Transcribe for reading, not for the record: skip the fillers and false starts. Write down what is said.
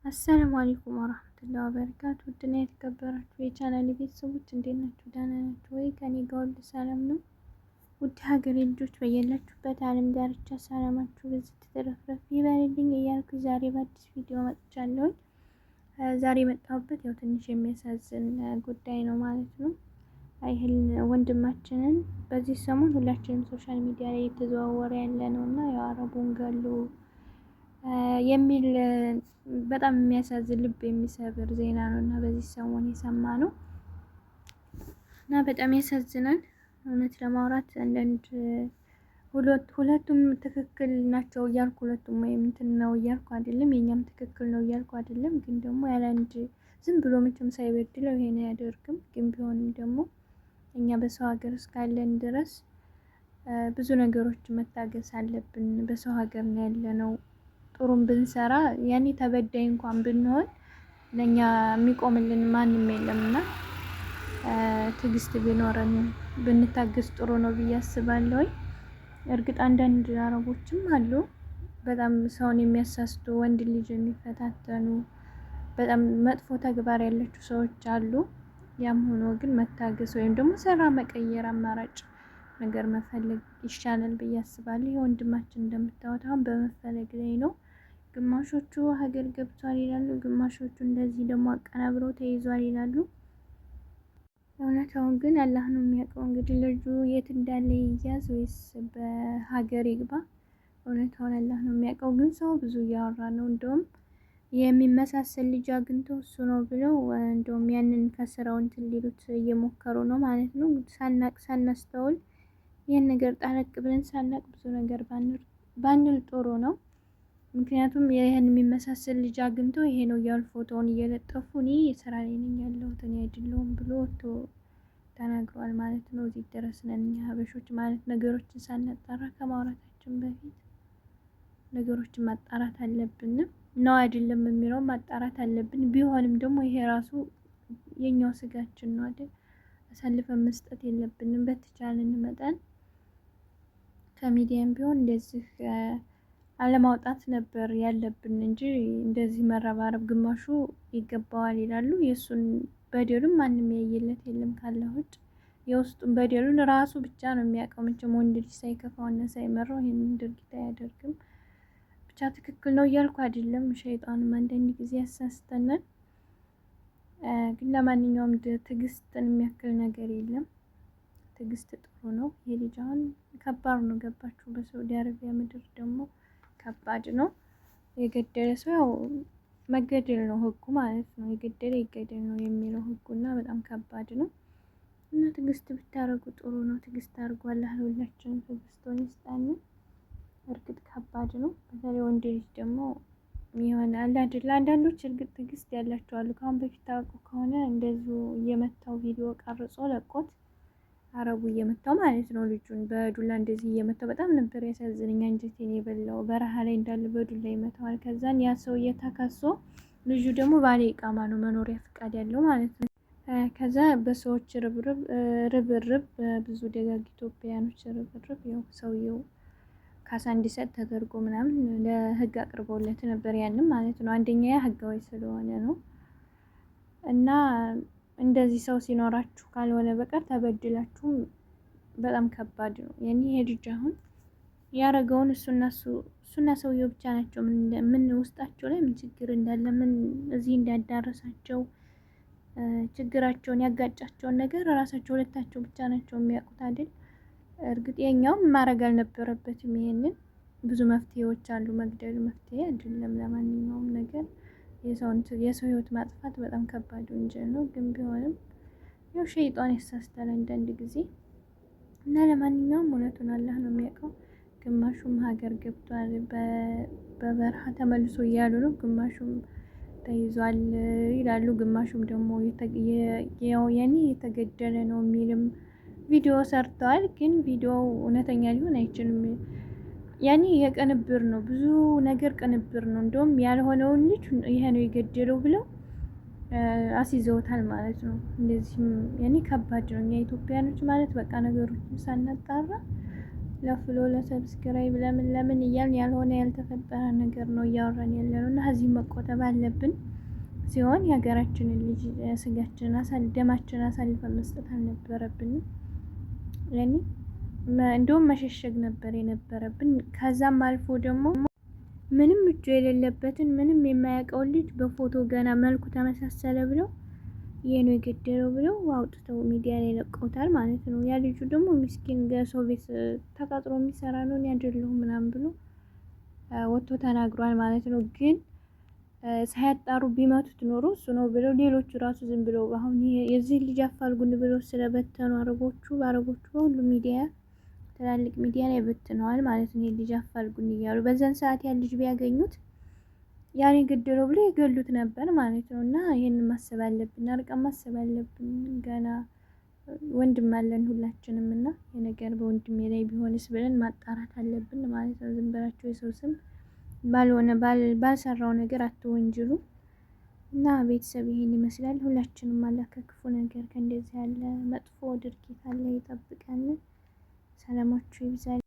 አሰላሙ አለይኩም ወራህመቱላሂ ወበረካቱ። ውድና የተከበራችሁ የቻናሌ ቤተሰቦች እንዴት ናችሁ? ደህና ናችሁ ወይ? ከኔ ጋር ሁሉ ሰላም ነው። ውድ ሀገሬ ልጆች በያላችሁበት ዓለም ዳርቻ ሰላማችሁ በዚህ ተረፍረፍ ይበልልኝ እያልኩ ዛሬ በአዲስ ቪዲዮ መጥቻለሁ። ዛሬ የመጣሁበት ያው ትንሽ የሚያሳዝን ጉዳይ ነው ማለት ነው። ይህን ወንድማችንን በዚህ ሰሞን ሁላችንም ሶሻል ሚዲያ ላይ የተዘዋወረ ያለ ነው እና ያው አረቡን ገሉ የሚል በጣም የሚያሳዝን ልብ የሚሰብር ዜና ነው እና በዚህ ሰሞን የሰማ ነው እና በጣም ያሳዝናል። እውነት ለማውራት አንዳንድ ሁለቱም ትክክል ናቸው እያልኩ ሁለቱም ወይም እንትን ነው እያልኩ አይደለም፣ የኛም ትክክል ነው እያልኩ አይደለም። ግን ደግሞ ያለ አንድ ዝም ብሎ መቼም ሳይበድለው ይሄን አያደርግም። ግን ቢሆንም ደግሞ እኛ በሰው ሀገር እስካለን ድረስ ብዙ ነገሮች መታገስ አለብን። በሰው ሀገር ነው ያለነው። ጥሩም ብንሰራ ያኔ ተበዳይ እንኳን ብንሆን ለኛ የሚቆምልን ማንም የለምና ትዕግስት ቢኖረን ብንታገስ ጥሩ ነው ብዬ አስባለሁ። እርግጥ አንዳንድ አረቦችም አሉ በጣም ሰውን የሚያሳስቱ ወንድ ልጅ የሚፈታተኑ በጣም መጥፎ ተግባር ያላቸው ሰዎች አሉ። ያም ሆኖ ግን መታገስ ወይም ደግሞ ስራ መቀየር አማራጭ ነገር መፈለግ ይሻላል ብዬ አስባለሁ። የወንድማችን እንደምታዩት አሁን በመፈለግ ላይ ነው። ግማሾቹ ሀገር ገብቷል ይላሉ፣ ግማሾቹ እንደዚህ ደግሞ አቀናብረው ተይዟል ይላሉ። እውነታውን ግን አላህ ነው የሚያውቀው። እንግዲህ ልጁ የት እንዳለ ይያዝ ወይስ በሀገር ይግባ፣ እውነታውን አላህ ነው የሚያውቀው። ግን ሰው ብዙ እያወራ ነው። እንደውም የሚመሳሰል ልጅ አግኝተው እሱ ነው ብለው እንደውም ያንን ከስራው እንትን ሊሉት እየሞከሩ ነው ማለት ነው። ሳናቅ ሳናስተውል ይህን ነገር ጣለቅ ብለን ሳናቅ ብዙ ነገር ባንል ጥሩ ነው። ምክንያቱም ይህን የሚመሳሰል ልጅ አግኝቶ ይሄ ነው እያሉ ፎቶውን እየለጠፉ እኔ የስራ ላይ ነኝ ያለሁት እኔ አይደለሁም ብሎ ተናግሯል ማለት ነው። እዚህ ድረስ ነን እኛ ሀበሾች ማለት ነገሮችን ሳናጣራ ከማውራታችን በፊት ነገሮችን ማጣራት አለብን። ነው አይደለም የሚለው ማጣራት አለብን። ቢሆንም ደግሞ ይሄ ራሱ የኛው ስጋችን ነው አይደል? አሳልፈን መስጠት የለብንም። በተቻለን መጠን ከሚዲያም ቢሆን እንደዚህ አለማውጣት ነበር ያለብን እንጂ እንደዚህ መረባረብ። ግማሹ ይገባዋል ይላሉ። የእሱን በደሉን ማንም ያየለት የለም ካላህ ውጭ። የውስጡን በደሉን ራሱ ብቻ ነው የሚያውቀው። መቼም ወንድ ልጅ ሳይከፋውና ሳይመራው ይሄንን ድርጊት አያደርግም። ብቻ ትክክል ነው እያልኩ አይደለም። ሸይጣንም አንዳንድ ጊዜ ያሳስተናል። ግን ለማንኛውም ትዕግስትን የሚያክል ነገር የለም። ትዕግስት ጥሩ ነው። ይሄ ልጅ አሁን ከባድ ነው። ገባችሁ? በሳውዲ አረቢያ ምድር ደግሞ ከባድ ነው። የገደለ ሰው ያው መገደል ነው ህጉ ማለት ነው። የገደለ ይገደል ነው የሚለው ህጉና በጣም ከባድ ነው እና ትዕግስት ብታረጉ ጥሩ ነው። ትዕግስት አድርጉ። አላህ ለሁላችንም ትዕግስቱን ይስጣን። እርግጥ ከባድ ነው። በተለይ ወንድ ልጅ ደግሞ የሆነ አንዳንዶች እርግጥ ትዕግስት ያላቸው አሉ። ከአሁን በፊት ታውቁ ከሆነ እንደዚሁ እየመታው ቪዲዮ ቀርጾ ለቆት አረቡ እየመታው ማለት ነው። ልጁን በዱላ እንደዚህ እየመታው በጣም ነበር ያሳዝነኝ። አንጀቴን የበላው በረሃ ላይ እንዳለ በዱላ ይመታዋል። ከዛን ያ ሰው እየተከሶ ልጁ ደግሞ ባለ ኢቃማ ነው መኖሪያ ፍቃድ ያለው ማለት ነው። ከዛ በሰዎች ርብርብ ብዙ ደጋግ ኢትዮጵያውያኖች ርብርብ ያው ሰውየው ካሳ እንዲሰጥ ተደርጎ ምናምን ለህግ አቅርበውለት ነበር። ያንም ማለት ነው አንደኛ ያ ህጋዊ ስለሆነ ነው እና እንደዚህ ሰው ሲኖራችሁ ካልሆነ በቀር ተበድላችሁም በጣም ከባድ ነው። ያኔ ሄድጅ አሁን ያረገውን እሱና ሰውየው ብቻ ናቸው። ምን ውስጣቸው ላይ ምን ችግር እንዳለ ምን እዚህ እንዳዳረሳቸው ችግራቸውን ያጋጫቸውን ነገር ራሳቸው ሁለታቸው ብቻ ናቸው የሚያውቁት አይደል? እርግጥ የኛውም ማድረግ አልነበረበትም። ይሄንን ብዙ መፍትሄዎች አሉ። መግደል መፍትሄ አይደለም ለማንኛውም ነገር። የሰው ህይወት ማጥፋት በጣም ከባድ ወንጀል ነው። ግን ቢሆንም ያው ሸይጣን ያሳስታል አንዳንድ ጊዜ እና ለማንኛውም እውነቱን አላህ ነው የሚያውቀው። ግማሹም ሀገር ገብቷል በበረሃ ተመልሶ እያሉ ነው። ግማሹም ተይዟል ይላሉ። ግማሹም ደግሞ ያኔ የተገደለ ነው የሚልም ቪዲዮ ሰርተዋል። ግን ቪዲዮው እውነተኛ ሊሆን አይችልም። ያኔ የቅንብር ነው፣ ብዙ ነገር ቅንብር ነው። እንደውም ያልሆነውን ልጅ ይሄ ነው የገደለው ብለው አስይዘውታል ማለት ነው። እንደዚህም ያኔ ከባድ ነው። እኛ ኢትዮጵያኖች ማለት በቃ ነገሮችን ሳናጣራ ለፍሎ ለሰብስክራይብ ለምን እያልን ያልሆነ ያልተፈጠረ ነገር ነው እያወራን ያለነው እና ከዚህ መቆጠብ አለብን። ሲሆን የሀገራችንን ልጅ ስጋችንን ደማችንን አሳልፈን መስጠት አልነበረብንም። እንደውም መሸሸግ ነበር የነበረብን። ከዛም አልፎ ደግሞ ምንም እጁ የሌለበትን ምንም የማያውቀውን ልጅ በፎቶ ገና መልኩ ተመሳሰለ ብለው ይሄ ነው የገደለው ብለው አውጥተው ሚዲያ ላይ ለቀውታል ማለት ነው። ያ ልጁ ደግሞ ምስኪን ሰው ቤት ተቀጥሮ የሚሰራ ነው እኔ አይደለሁም ምናምን ብሎ ወጥቶ ተናግሯል ማለት ነው። ግን ሳያጣሩ ቢመቱት ኖሮ እሱ ነው ብለው ሌሎቹ ራሱ ዝም ብለው አሁን የዚህ ልጅ አፋልጉን ብለው ስለበተኑ በአረቦቹ በሁሉም ሚዲያ ትላልቅ ሚዲያ ላይ በትነዋል ማለት ነው። የልጅ አፋልጉን እያሉ በዛን ሰዓት ያን ልጅ ቢያገኙት ያን የገደለው ብሎ ይገሉት ነበር ማለት ነው። እና ይሄንን ማሰብ አለብን፣ አርቀን ማሰብ አለብን። ገና ወንድም አለን ሁላችንም እና የነገር በወንድሜ ላይ ቢሆንስ ብለን ማጣራት አለብን ማለት ነው። ዝም ብላችሁ የሰው ስም ባልሆነ ባልሰራው ነገር አትወንጅሉ። እና ቤተሰብ ይሄን ይመስላል። ሁላችንም አላህ ከክፉ ነገር ከእንደዚህ ያለ መጥፎ ድርጊት አለ ይጠብቀን። ሰላማችሁ ይብዛል።